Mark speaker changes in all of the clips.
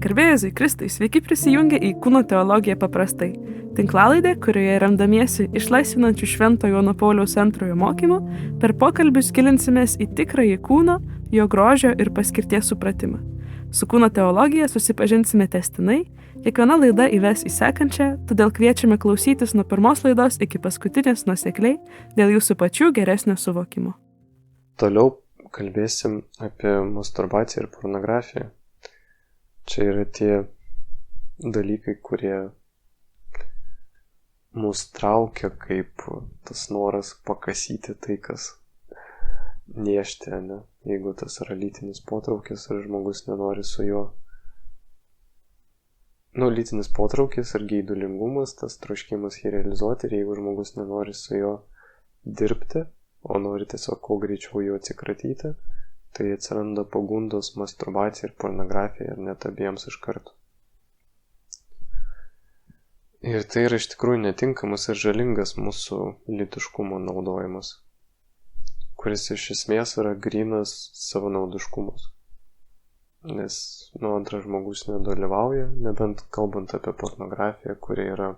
Speaker 1: Garbėjai Kristui, sveiki prisijungę į Kūno teologiją paprastai. Tinklalaidė, kurioje remdamiesi išlaisvinančių Švento Jono Pauliaus II mokymu, per pokalbius gilinsimės į tikrąjį kūno, jo grožio ir paskirties supratimą. Su Kūno teologija susipažinsime tęstinai, kiekviena laida įves į sekančią, todėl kviečiame klausytis nuo pirmos laidos iki paskutinės nuosekliai dėl jūsų pačių geresnio suvokimo.
Speaker 2: Toliau kalbėsim apie masturbaciją ir pornografiją. Čia yra tie dalykai, kurie mus traukia, kaip tas noras pakasyti tai, kas niežti, ne? Jeigu tas yra lytinis potraukis ir žmogus nenori su juo. Lytinis potraukis ir geidulingumas, tas troškimas jį realizuoti, ir jeigu žmogus nenori su juo dirbti, o nori tiesiog kuo greičiau jo atsikratyti, tai atsiranda pagundos masturbacija ir pornografija, ir net abiems iš karto. Ir tai yra iš tikrųjų netinkamas ir žalingas mūsų lytiškumo naudojimas, kuris iš esmės yra grynas savanaudiškumas. Nes antras žmogus nedalyvauja, nebent kalbant apie pornografiją, kuri yra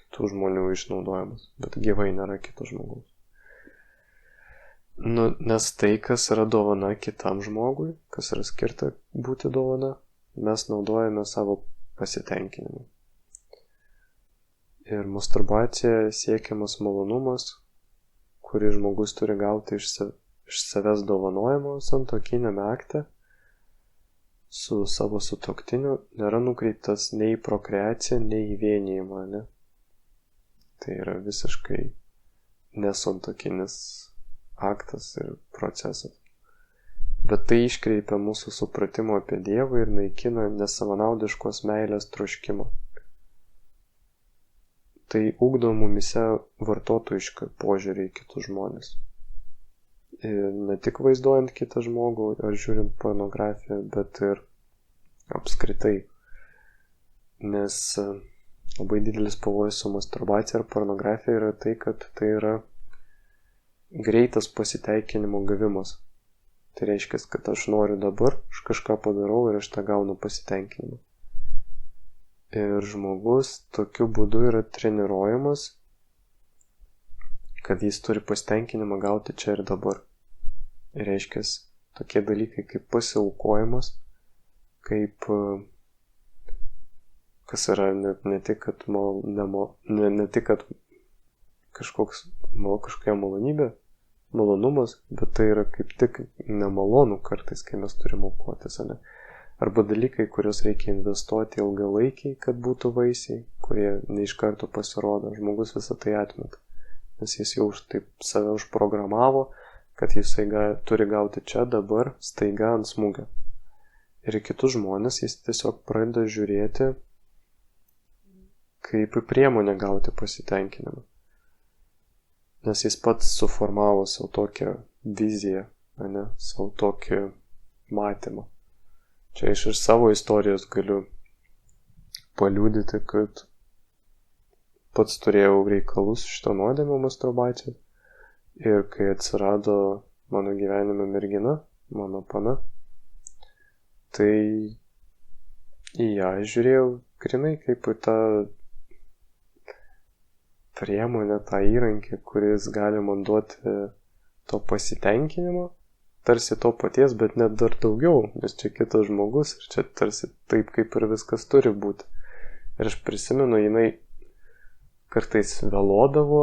Speaker 2: kitų žmonių išnaudojimas, bet gyvai nėra kito žmogaus. Nes tai, kas yra dovana kitam žmogui, kas yra skirta būti dovana, mes naudojame savo pasitenkinimui. Ir masturbacija siekiamas malonumas, kurį žmogus turi gauti iš savęs dovanojimo santuokiniame akte su savo sutuoktiniu, nėra nukreiptas nei į prokreaciją, nei į vienijimą, ne? Tai yra visiškai nesantuokinis aktas ir procesas. Bet tai iškreipia mūsų supratimo apie Dievą ir naikina nesavanaudiškos meilės troškimą. Tai ugdo mumise vartotojišką požiūrį į kitus žmones. Ir ne tik vaizduojant kitą žmogų ar žiūrint pornografiją, bet ir apskritai. Nes labai didelis pavojus su masturbacija ir pornografija yra tai, kad tai yra greitas pasiteikinimo gavimas. Tai reiškia, kad aš noriu dabar, aš kažką padarau ir aš tą gaunu pasitenkinimą. Ir žmogus tokiu būdu yra treniruojamas, kad jis turi pasitenkinimą gauti čia ir dabar. Ir reiškia, tokie dalykai kaip pasiaukojimas, kaip kas yra ne tik, kad kažkokia malonybė, malonumas, bet tai yra kaip tik nemalonu kartais, kai mes turim aukotis, ne? Arba dalykai, kuriuos reikia investuoti ilgalaikiai, kad būtų vaisiai, kurie ne iš karto pasirodo. Žmogus visą tai atmeta, nes jis jau taip save užprogramavo, kad jisai turi gauti čia dabar, staiga ant smūgio. Ir kitus žmonės jis tiesiog pradeda žiūrėti kaip į priemonę gauti pasitenkinimą. Nes jis pats suformavo savo tokią viziją, ne, savo tokį matymą. Čia iš savo istorijos galiu paliudyti, kad pats turėjau reikalus šitą nuodėmę masturbacijos. Ir kai atsirado mano gyvenime mergina, mano pana, tai į ją žiūrėjau grynai kaip į tą priemonę, tą įrankį, kuris gali man duoti to pasitenkinimo, tarsi to paties, bet net dar daugiau, nes čia kitas žmogus ir čia tarsi taip, kaip ir viskas turi būti. Ir aš prisimenu, jinai kartais vėluodavo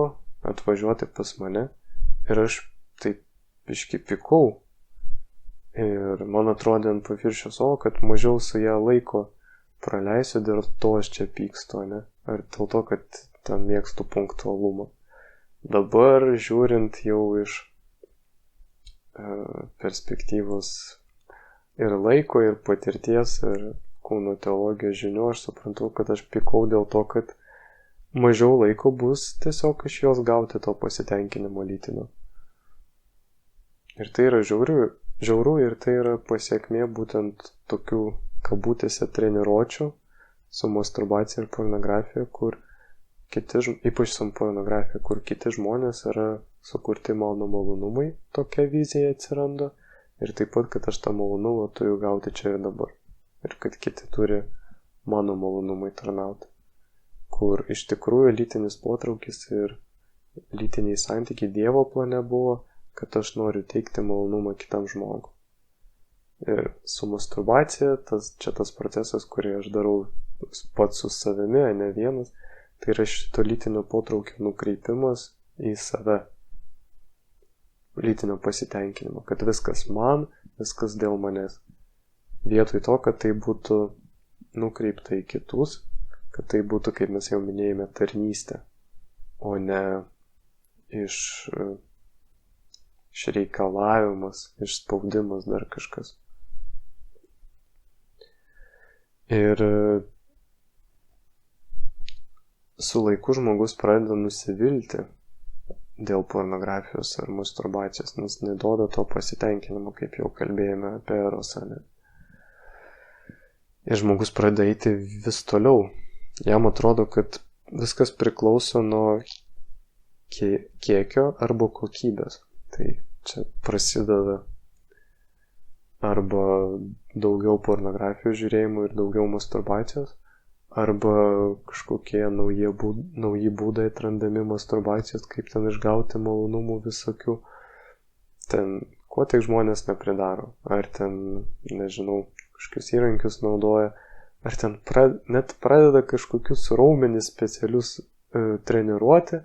Speaker 2: atvažiuoti pas mane ir aš taip biškį pykau. Ir man atrodė ant paviršiaus, kad mažiau su ją laiko praleisiu, dėl to aš čia pykstu, ne? Ar dėl to, kad ten mėgstu punktualumą. Dabar žiūrint jau iš perspektyvos ir laiko, ir patirties, ir kūno teologijos žinių, aš suprantu, kad aš pykau dėl to, kad mažiau laiko bus tiesiog iš jos gauti to pasitenkinimo lytinio. Ir tai yra žiauru ir tai yra pasiekmė būtent tokių kabutėse treniruočių su masturbacija ir pornografija, kur ypač su pornografija, kur kiti žmonės yra sukurti mano malonumai, tokia vizija atsiranda, ir taip pat, kad aš tą malonumą turiu gauti čia ir dabar, ir kad kiti turi mano malonumai tarnauti, kur iš tikrųjų lytinis potraukis ir lytiniai santykiai Dievo plane buvo, kad aš noriu teikti malonumą kitam žmogui. Ir su masturbacija, tas procesas, kurį aš darau pats su savimi, ne vienas, tai yra šito lytinio potraukio nukreipimas į save, lytinio pasitenkinimo, kad viskas man, viskas dėl manęs. Vietoj to, kad tai būtų nukreipta į kitus, kad tai būtų, kaip mes jau minėjome, tarnystė, o ne iš reikalavimas, iš spaudimas, dar kažkas. Ir su laiku žmogus pradeda nusivilti dėl pornografijos ar masturbacijos, nes neduoda to pasitenkinimo, kaip jau kalbėjome apie erosą. Ir žmogus pradeda eiti vis toliau. Jam atrodo, kad viskas priklauso nuo kiekio arba kokybės. Tai čia prasideda arba daugiau pornografijos žiūrėjimų ir daugiau masturbacijos, arba kažkokie nauji būdai atrandami masturbacijos, kaip ten išgauti malonumų visokių. Ten, ko tik žmonės nepridaro. Ar ten, nežinau, kažkokius įrankius naudoja, ar ten net pradeda kažkokius raumenis specialius treniruoti,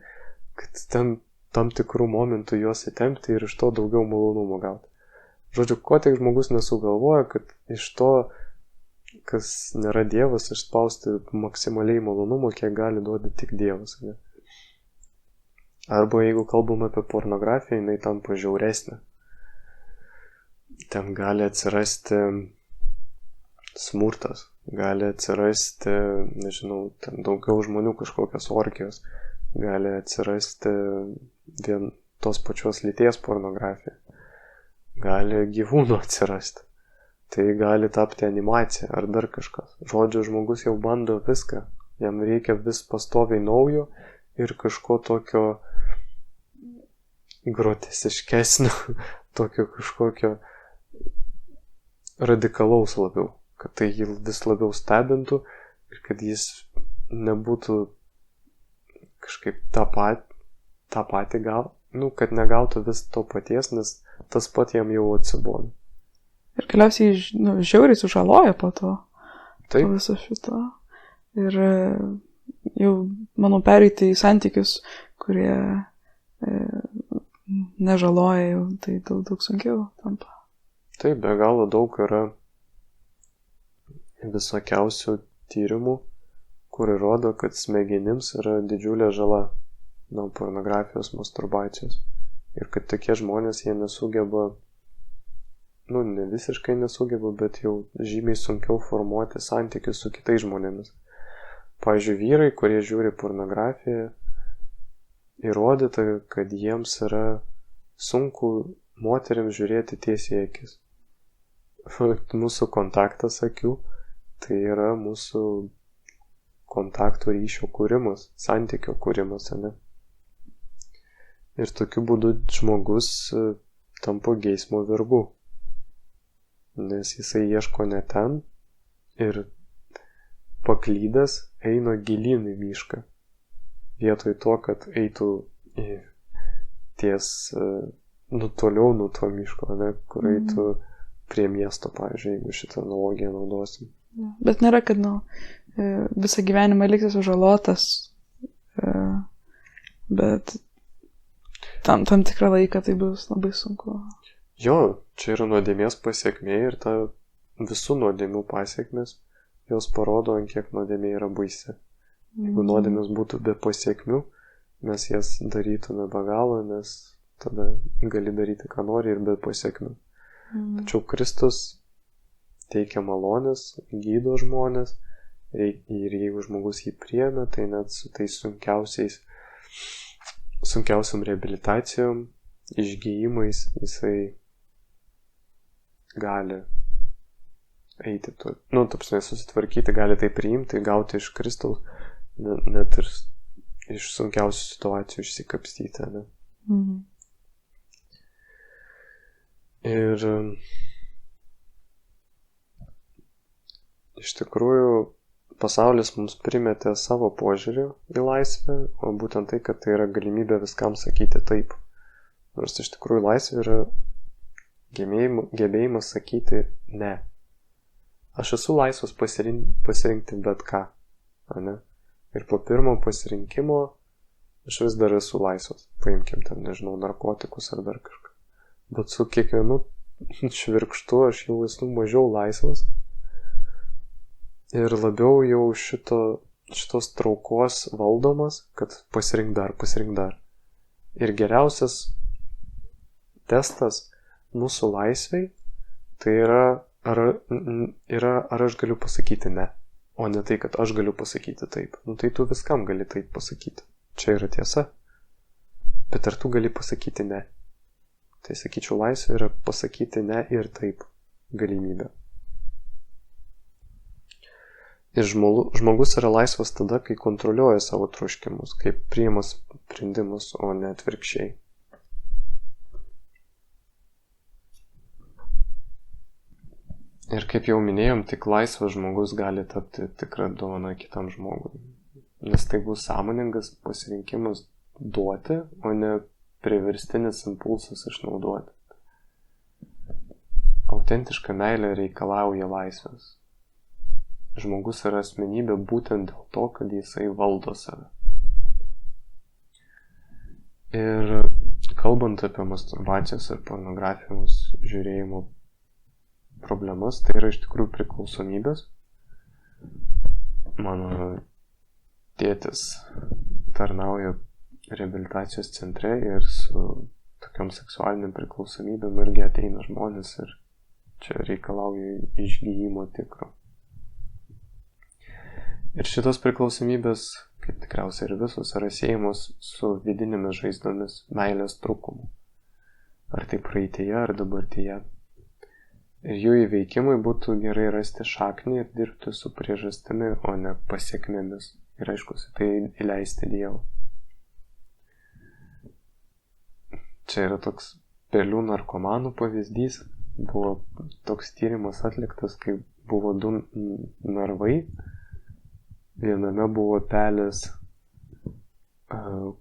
Speaker 2: kad ten tam tikrų momentų juos įtempti ir iš to daugiau malonumų gauti. Žodžiu, ko tik žmogus nesugalvoja, kad iš to, kas nėra Dievas, išspausti maksimaliai malonumo, kiek gali duoti tik Dievas. Ne? Arba jeigu kalbam apie pornografiją, jinai tampa žiauresnė. Ten gali atsirasti smurtas, gali atsirasti, nežinau, ten daugiau žmonių kažkokios orgijos, gali atsirasti vien tos pačios lyties pornografija, gali gyvūnų atsirasti, tai gali tapti animacija ar dar kažkas. Žodžiu, žmogus jau bando viską, jam reikia vis pastoviai naujo ir kažko tokio grotesiškesnio, tokio kažkokio radikalaus labiau, kad tai jį vis labiau stebintų ir kad jis nebūtų kažkaip tą patį kad negautų vis to paties, nes tas pat jam jau atsibodo.
Speaker 1: Ir galiausiai žiauriai sužaloja po to.
Speaker 2: Taip.
Speaker 1: Po viso šito. Ir jau, manau, pereiti į santykius, kurie nežaloja jau, tai daug sunkiau tampa.
Speaker 2: Taip, be galo daug yra visokiausių tyrimų, kur įrodo, kad smegenims yra didžiulė žala nuo pornografijos, masturbacijos. Ir kad tokie žmonės, jie nesugeba, ne visiškai nesugeba, bet jau žymiai sunkiau formuoti santykius su kitais žmonėmis. Pavyzdžiui, vyrai, kurie žiūri pornografiją, įrodyta, kad jiems yra sunku moteriams žiūrėti tiesiai į akis. Mūsų kontaktas akių, tai yra mūsų kontaktų ryšio kūrimas, santykio kūrimas, ne? Ir tokiu būdu žmogus tampa geismo vergu, nes jisai ieško ne ten ir paklydęs eina gilyn į mišką, vietoj to, kad eitų toliau nuo to miško, ne, kur eitų prie miesto, pavyzdžiui, jeigu šitą analogiją naudosim.
Speaker 1: Bet nėra, kad visą gyvenimą liksi sužalotas, bet tam tikrą laiką tai bus labai sunku.
Speaker 2: Jo, čia yra nuodėmės pasiekmė ir ta visų nuodėmių pasiekmės, jos parodo, ant kiek nuodėmė yra baisi. Jeigu nuodėmės būtų be pasiekmių, mes jas darytume be galo, nes tada gali daryti, ką nori ir be pasiekmių. Tačiau Kristus teikia malonės, gydo žmonės ir jeigu žmogus jį priėmė, tai net su tais sunkiausiam reabilitacijom, išgijimais, jisai gali eiti susitvarkyti, gali tai priimti, gauti iš Kristaus net ir iš sunkiausių situacijų išsikapstyti, ne? Ir iš tikrųjų pasaulis mums primetė savo požiūrį į laisvę, o būtent tai, kad tai yra galimybė viskam sakyti taip. Nors iš tikrųjų laisvė yra gebėjimas sakyti ne. Aš esu laisvas pasirinkti bet ką, ne? Ir po pirmo pasirinkimo aš vis dar esu laisvas. Paimkim ten, nežinau, narkotikus ar dar kažką. Bet su kiekvienu švirkštu aš jau esu mažiau laisvas. Ir labiau jau šitos traukos valdomas, kad pasirink dar. Ir geriausias testas mūsų laisvei, tai yra, ar aš galiu pasakyti ne, o ne tai, kad aš galiu pasakyti taip. Nu tai tu viskam gali taip pasakyti. Čia yra tiesa. Bet ar tu gali pasakyti ne? Tai sakyčiau, laisvė yra pasakyti ne ir taip galimybė. Ir žmogus yra laisvas tada, kai kontroliuoja savo troškimus, kai priima sprendimus, o ne atvirkščiai. Ir kaip jau minėjom, tik laisvas žmogus gali tapti tikrą dovaną kitam žmogui. Nes tai bus sąmoningas pasirinkimas duoti, o ne priverstinis impulsas išnaudoti. Autentiška meilė reikalauja laisvės. Žmogus yra asmenybė būtent dėl to, kad jisai valdo save. Ir kalbant apie masturbacijos ir pornografijos žiūrėjimo problemas, tai yra iš tikrųjų priklausomybės. Mano tėtis tarnauja reabilitacijos centre ir su tokiom seksualiniam priklausomybėm irgi ateina žmonės ir čia reikalauja išgyjimo tikro. Ir šitos priklausomybės, kaip tikriausiai ir visos, yra siejamos su vidinėmis žaizdomis meilės trūkumu. Ar tai praeitėje, ar dabartyje. Ir jų įveikimui būtų gerai rasti šaknį ir dirbti su priežastimi, o ne pasiekmėmis. Ir aišku, tai įleisti Dievą. Čia yra toks pelių narkomanų pavyzdys. Buvo toks tyrimas atliktas, kai buvo 2 narvai. Viename buvo pelės,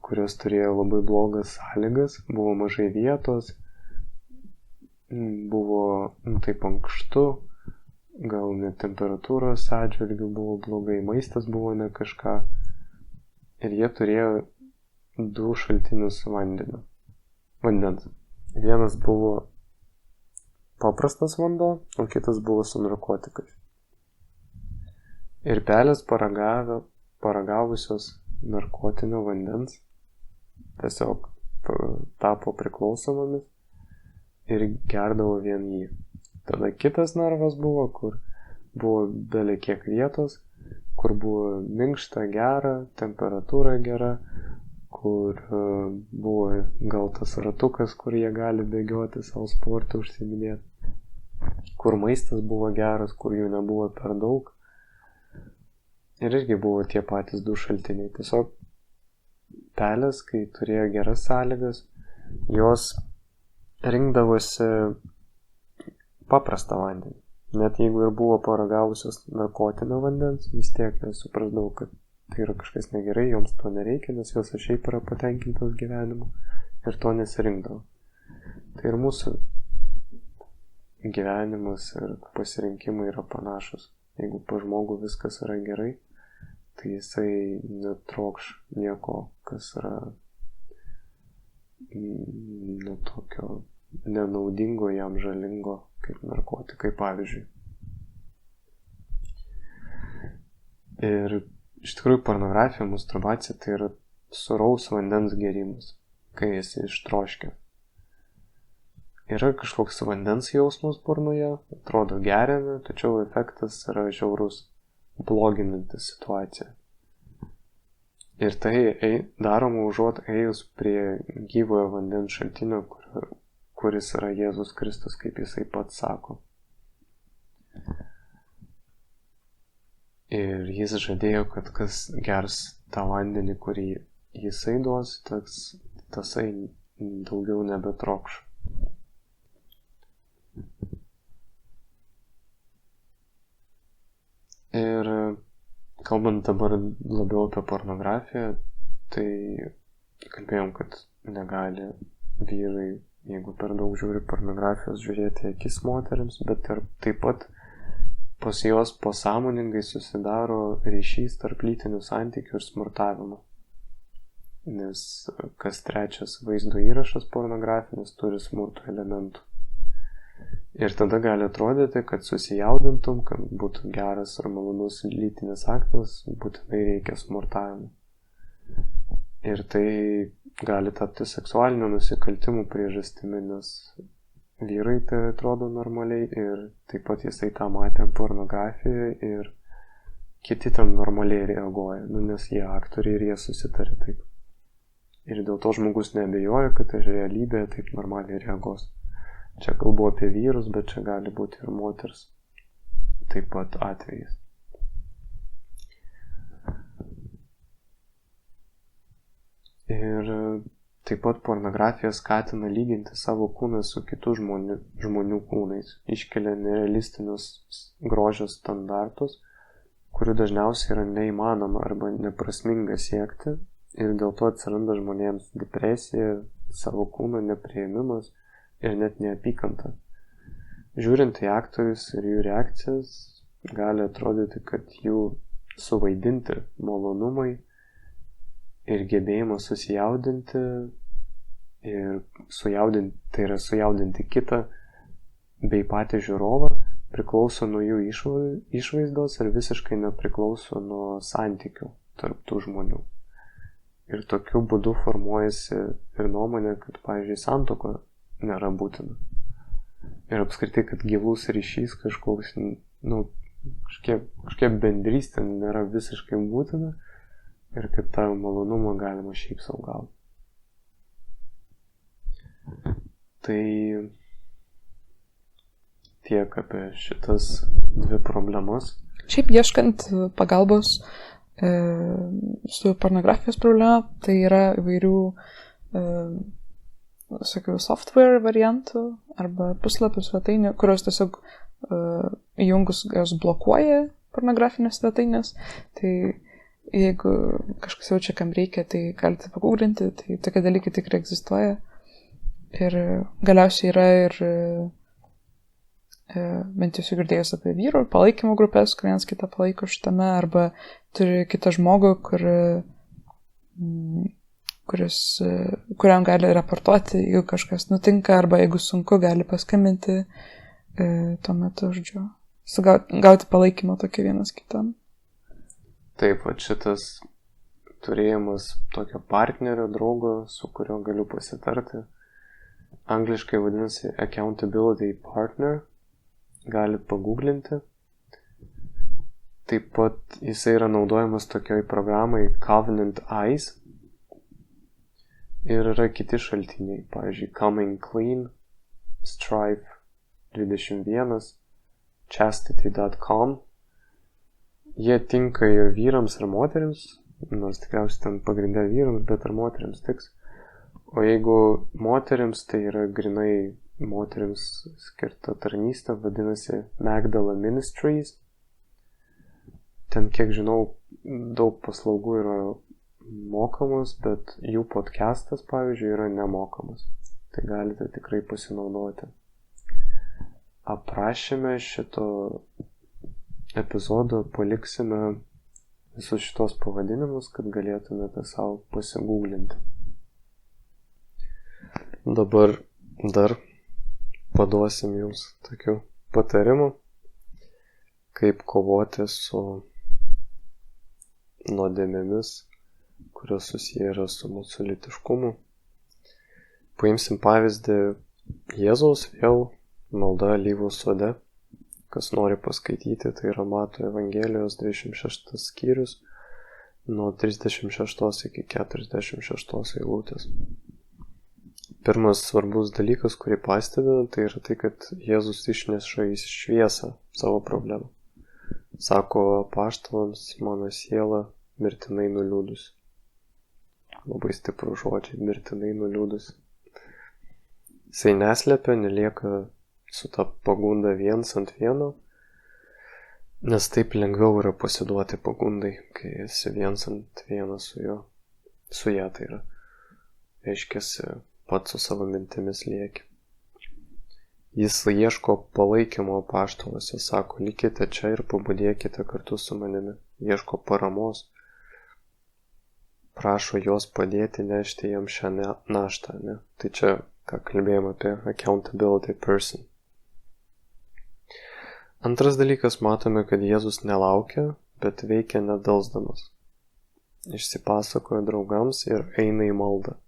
Speaker 2: kurios turėjo labai blogas sąlygas, buvo mažai vietos, buvo taip ankštu, gal net temperatūros atžvilgiu buvo blogai, maistas buvo ne kažką. Ir jie turėjo 2 šaltinius vandens. Vienas buvo paprastas vanduo, o kitas buvo su narkotikais. Ir pelės paragavusios narkotinio vandens tiesiog tapo priklausomomis ir gerdavo vien jį. Tada kitas narvas buvo, kur buvo dalė kiek vietos, kur buvo minkšta, gera, temperatūra gera, kur buvo gal tas ratukas, kur jie gali bėgioti, savo sportą užsiiminėti, kur maistas buvo geras, kur jų nebuvo per daug. Ir irgi buvo tie patys 2 šaltiniai. Tiesiog pelės, kai turėjo geras sąlygas, jos rinkdavosi paprastą vandenį. Net jeigu ir buvo paragavusios narkotinio vandens, vis tiek jos suprasdavo, kad tai yra kažkas negerai, joms to nereikia, nes jos šiaip yra patenkintos gyvenimu ir to nesirinkdavo. Tai ir mūsų gyvenimas ir pasirinkimai yra panašus. Jeigu pa žmogų viskas yra gerai, tai jisai netrokš nieko, kas yra tokio nenaudingo, jam žalingo, kaip narkotikai, pavyzdžiui. Ir iš tikrųjų pornografija, masturbacija tai yra sūraus vandens gėrimas, kai esi ištroškęs. Yra kažkoks vandens jausmas burnoje, atrodo geriame, tačiau efektas yra žiaurus, bloginantis situaciją. Ir tai daroma užuot ėjus prie gyvojo vandens šaltinio, kuris yra Jėzus Kristus, kaip jisai pats sako. Ir jis žadėjo, kad kas gers tą vandenį, kurį jisai duos, tasai daugiau nebetrokš. Ir kalbant dabar labiau apie pornografiją, tai kalbėjom, kad negali vyrai, jeigu per daug žiūri pornografijos, žiūrėti akis moteriams, bet ir taip pat pas jos pasąmoningai susidaro ryšys tarp lytinių santykių ir smurtavimo. Nes kas trečias vaizdo įrašas pornografinis turi smurto elementų. Ir tada gali atrodyti, kad susijaudintum, kad būtų geras ar malonus lytinis aktas, būtinai reikia smurtavimo. Ir tai gali tapti seksualinių nusikaltimų priežastimi, nes vyrai tai atrodo normaliai ir taip pat jisai tą matė pornografijoje ir kiti ten normaliai reaguoja, nes jie aktoriai ir jie susitarė taip. Ir dėl to žmogus neabejoja, kad tai realybėje taip normaliai reaguos. Čia kalbu apie vyrus, bet čia gali būti ir moters taip pat atvejais. Ir taip pat pornografija skatina lyginti savo kūną su kitų žmonių kūnais, iškelia nerealistinius grožio standartus, kurių dažniausiai yra neįmanoma arba neprasminga siekti, ir dėl to atsiranda žmonėms depresija, savo kūno nepriėmimas ir net neapykanta. Žiūrint į aktorius ir jų reakcijas, gali atrodyti, kad jų suvaidinti malonumai ir gebėjimas susijaudinti ir sujaudinti kitą bei patį žiūrovą priklauso nuo jų išvaizdos ir visiškai nepriklauso nuo santykių tarp tų žmonių. Ir tokiu būdu formuojasi ir nuomonė, kad, pavyzdžiui, santuoka nėra būtina. Ir apskritai, kad gilus ryšys kažkoks, kažkiek bendrystė nėra visiškai būtina ir kad tą malonumą galima šiaip sau gauti. Tai tiek apie šitas dvi problemas.
Speaker 3: Šiaip ieškant pagalbos su pornografijos problema, tai yra įvairių software variantų arba puslapių svetainių, kurios tiesiog įjungus jos blokuoja pornografinės svetainės. Tai jeigu kažkas jaučia, kam reikia, tai galite paguglinti, tai tokie dalykai tikrai egzistuoja. Ir galiausiai yra ir bent jau girdėjus apie vyrų palaikymo grupės, kur vienas kitą palaiko šitame, arba turi kitą žmogų, kuriam gali raportuoti, jeigu kažkas nutinka, arba jeigu sunku, gali paskambinti tuo metu, žodžiu, gauti palaikymą tokį vienas kitam.
Speaker 2: Taip, šitas turėjimas tokio partnerio, draugo, su kuriuo galiu pasitarti, angliškai vadinasi accountability partner, gali paguglinti. Taip pat jisai yra naudojamas tokioj programai Covenant Eyes. Ir yra kiti šaltiniai, pavyzdžiui, Coming Clean, Strive 21, Chastity.com. Jie tinka ir vyrams, ir moteriams, nors tikriausiai ten pagrindė vyrams, bet ir moteriams tiks. O jeigu moteriams, tai yra grinai moteriams skirta tarnystė, vadinasi Magdala Ministries. Ten, kiek žinau, daug paslaugų yra mokamos, bet jų podcastas, pavyzdžiui, yra nemokamas. Tai galite tikrai pasinaudoti. Aprašyme šito epizodo paliksime visus šitos pavadinimus, kad galėtumėte savo pasigūglinti. Dabar dar paduosim jums tokių patarimų, kaip kovoti su nuodėmėmis, kurios susiję yra su mūsų lytiškumu. Paimsim pavyzdį Jėzaus vėl malda alyvų sode. Kas nori paskaityti, tai yra Mato Evangelijos 26 skyrius nuo 36 iki 46 eilutės. Pirmas svarbus dalykas, kurį pastebiu, tai yra tai, kad Jėzus išneša į šviesą savo problemą. Sako apaštalams, mano siela mirtinai nuliūdusi. labai stiprų žodžiai, mirtinai nuliūdus. Jisai neslepia, nelieka su ta pagunda viens ant vieno, nes taip lengviau yra pasiduoti pagundai, kai esi viens ant vieno su ją, tai yra. Reiškiasi, pats su savo mintimis lieki. Jis ieško palaikymo apaštaluose, sako, likite čia ir pabudėkite kartu su manimi. Ieško paramos, prašo jos padėti nešti jam šią naštą, ne? Tai čia, ką kalbėjome apie accountability person. Antras dalykas, matome, kad Jėzus nelaukia, bet veikia nedelsdamas. Išsipasakoja draugams ir eina į maldą.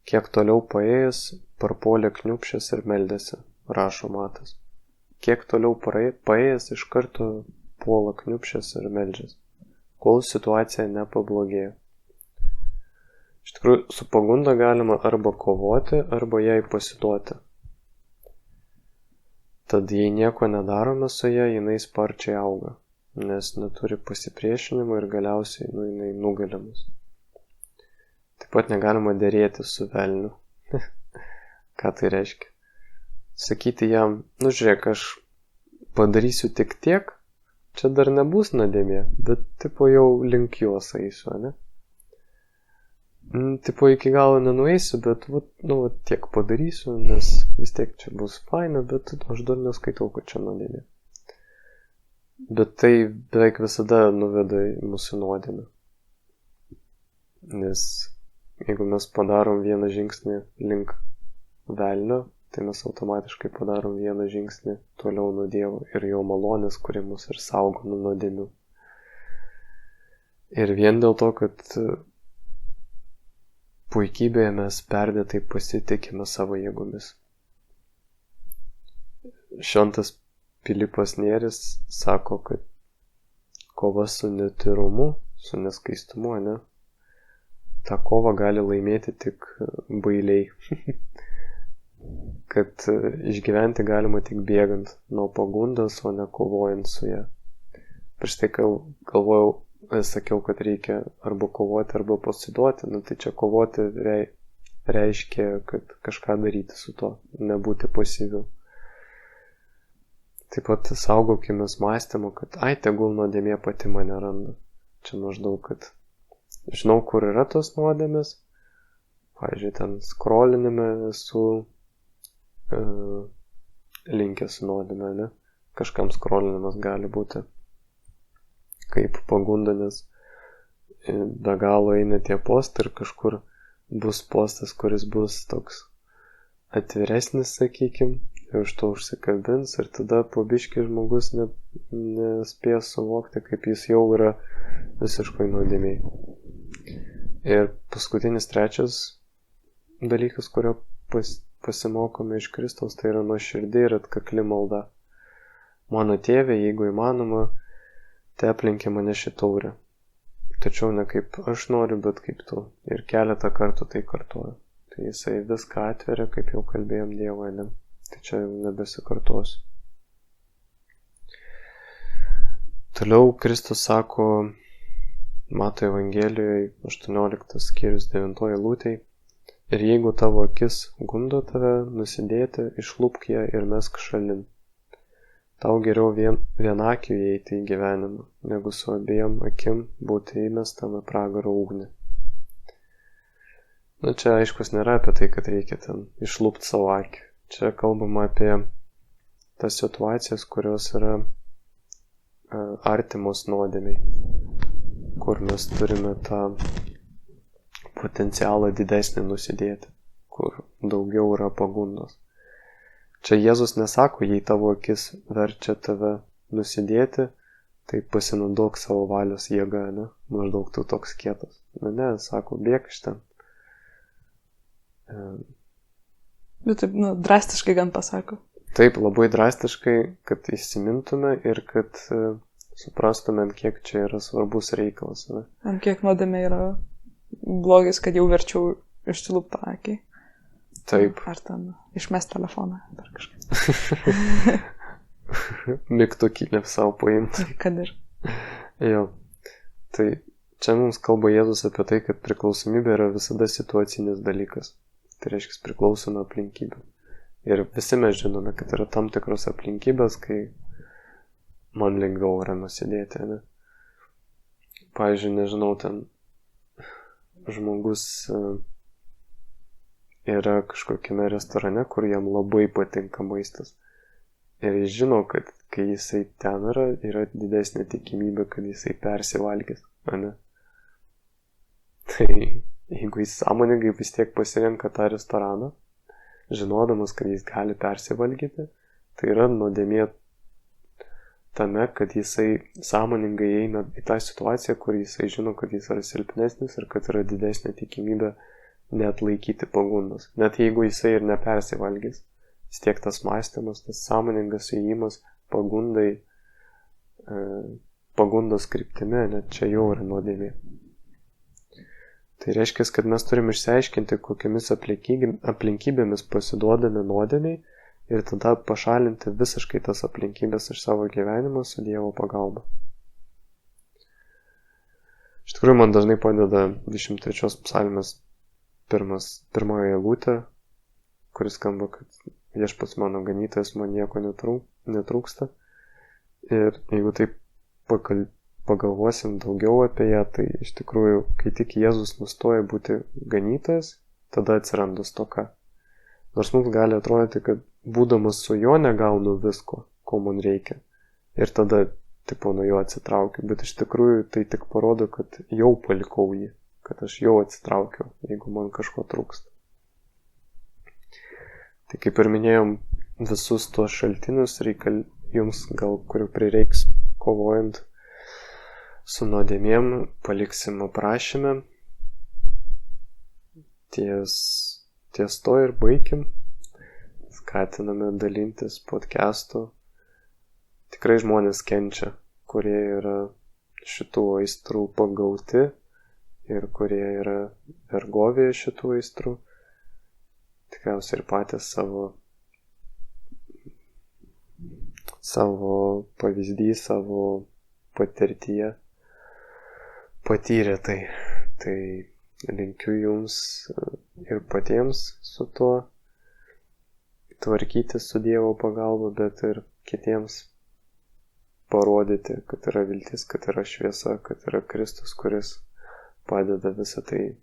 Speaker 2: Kiek toliau paėjęs, parpuolė kniupšęs ir meldėsi, rašo Matas. Kiek toliau paėjęs, iš karto puola kniupšęs ir meldžiasi, kol situacija nepablogėjo. Iš tikrųjų, su pagunda galima arba kovoti, arba jai pasiduoti. Tad jei nieko nedarome su ją, jinai sparčiai auga, nes neturi pasipriešinimo ir galiausiai jinai nugalimas. Taip pat negalima derėti su velniu. Ką tai reiškia? Sakyti jam, žiūrėk, aš padarysiu tik tiek, čia dar nebus nuodėmė, bet tipo jau link jos eisiu, ne? Tipo iki galo nenueisiu, bet tiek padarysiu, nes vis tiek čia bus faina, bet aš dar neskaitau, kad čia nuodėmė. Bet tai beveik visada nuveda mūsų nuodėmę. Nes jeigu mes padarom vieną žingsnį link velnio, tai mes automatiškai padarom vieną žingsnį toliau nuo Dievo ir jo malonės, kuri mus ir saugo nuo nuodėmių. Ir vien dėl to, kad puikybėje mes perdėtai pasitikime savo jėgomis. Šventas Pilypas Nėris sako, kad kova su netyrumu, su neskaistumu, ne? Ta kova gali laimėti tik bailiai. Kad išgyventi galima tik bėgant nuo pagundos, o ne kovojant su ją. Prieš tai sakiau, kad reikia arba kovoti, arba pasiduoti. Tai čia kovoti reiškia, kad kažką daryti su to, nebūti pasyviu. Taip pat saugokime mąstymo, kad tegul nuodėmė pati mane randa. Čia maždaug, kad žinau, kur yra tos nuodėmės. Pavyzdžiui, ten skrolinime esu linkęs nuodėmę, ne? Kažkam skrolinimas gali būti kaip pagunda, nes be galo eina tie postai ir kažkur bus postas, kuris bus toks atviresnis, sakykim, ir už to užsikabins ir tada po biškį žmogus nespės suvokti, kaip jis jau yra visiškai nuodėmėj. Ir paskutinis trečias dalykas, kurio pasimokome iš Kristaus, tai yra nuoširdi ir atkakli malda. Mano tėve, jeigu įmanoma, te aplinkė mane ši taurė. Tačiau ne kaip aš noriu, bet kaip tu. Ir keletą kartų tai kartuoju. Tai jisai viską atveria, kaip jau kalbėjom Dievui, ne? Tai čia jau nebesikartosiu. Toliau Kristus sako Mato Evangelijoje 18 skyrius 9 eilutėj: ir jeigu tavo akis gundo tave nusidėti, išlupk ją ir mesk šalin. Tau geriau vienakiu įeiti į gyvenimą, negu su abiem akim būti įmestam į pragaro ugnį. Čia aiškus nėra apie tai, kad reikia ten išlupti savo akį. Čia kalbama apie tas situacijas, kurios yra artimos nuodėmiai, kur mes turime tą potencialą didesnį nusidėti, kur daugiau yra pagundos. Čia Jėzus nesako, jei tavo akis verčia tave nusidėti, tai pasinaudok savo valios jėga, ne? Maždaug tu toks kietas. Ne, sako, bėk iš ten.
Speaker 3: Bet taip, drastiškai gan pasako.
Speaker 2: Taip, labai drastiškai, kad įsimintume ir kad suprastumėm, kiek čia yra svarbus reikalas. Ne?
Speaker 3: Ant kiek nuodėmė yra blogis, kad jau verčiau išsiluptą akį.
Speaker 2: Taip.
Speaker 3: Ar ten išmest telefoną, ar kažkaip.
Speaker 2: Mygtukinę savo paimti.
Speaker 3: Kad ir.
Speaker 2: Jo. Tai čia mums kalba Jėzus apie tai, kad priklausomybė yra visada situacinis dalykas. Tai reiškia, priklauso nuo aplinkybių. Ir visi mes žinome, kad yra tam tikros aplinkybės, kai man lengviau yra nusidėti, ne? Pavyzdžiui, nežinau, ten žmogus yra kažkokiame restorane, kur jam labai patinka maistas. Ir jis žino, kad kai jisai ten yra didesnė tikimybė, kad jisai persivalgys, ne? Tai jeigu jis sąmoningai vis tiek pasirenka tą restoraną, žinodamas, kad jis gali persivalgyti, tai yra nuodėmė tame, kad jisai sąmoningai eina į tą situaciją, kur jisai žino, kad jis yra silpnesnis ir kad yra didesnė tikimybė neatlaikyti pagundos. Net jeigu jisai ir nepersivalgys, vis tiek tas mąstymas, tas sąmoningas įėjimas pagundos kryptimi, net čia jau yra nuodėmė. Tai reiškia, kad mes turim išsiaiškinti, kokiamis aplinkybėmis pasiduodame nuodėmiai ir tada pašalinti visiškai tas aplinkybės iš savo gyvenimo su Dievo pagalba. Iš tikrųjų, man dažnai padeda 23 psalmės pirmoji eilutė, kuris skamba, kad Viešpats mano ganytojas, man nieko netrūksta. Ir jeigu taip pagalvosim daugiau apie ją, tai iš tikrųjų, kai tik Jėzus nustoja būti ganytojas, tada atsiranda stoka. Nors mums gali atrodyti, kad būdamas su juo negaunu visko, ko man reikia. Ir tada, nuo jo atsitraukiu. Bet iš tikrųjų tai tik parodo, kad jau palikau jį, kad aš jau atsitraukiau, jeigu man kažko trūksta. Tai kaip ir minėjom, visus tuos šaltinius jums gal kurių prireiks kovojant su nuodėmėm, paliksim aprašyme. Ties to ir baikim. Skatiname dalintis podcastu. Tikrai žmonės kenčia, kurie yra šitų aistrų pagauti ir kurie yra vergovėje šitų aistrų. Tikriausiai ir patys savo pavyzdį, savo patirtyje patyrė tai. Tai linkiu jums ir patiems su tuo tvarkytis su Dievo pagalba, bet ir kitiems parodyti, kad yra viltis, kad yra šviesa, kad yra Kristus, kuris padeda visą tai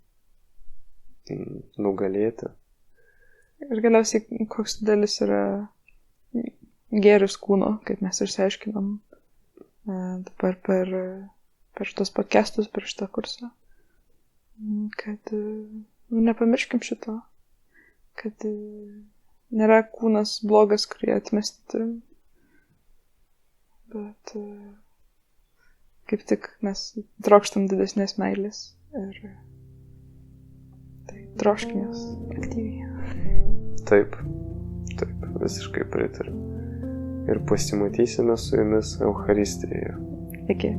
Speaker 2: nugalėti.
Speaker 3: Ir galiausiai koks didelis yra gėris kūno, kaip mes išsiaiškinom dabar per šitos podcastus, per šitą kursą. Kad nepamirškim šito, kad nėra kūnas blogas, kurį atmesti turim, bet kaip tik mes trokštam didesnės meilės ir tai troškim jos aktyviai.
Speaker 2: Taip, visiškai pritariu. Ir pasimatysime su jumis Eucharistijoje.
Speaker 3: Iki.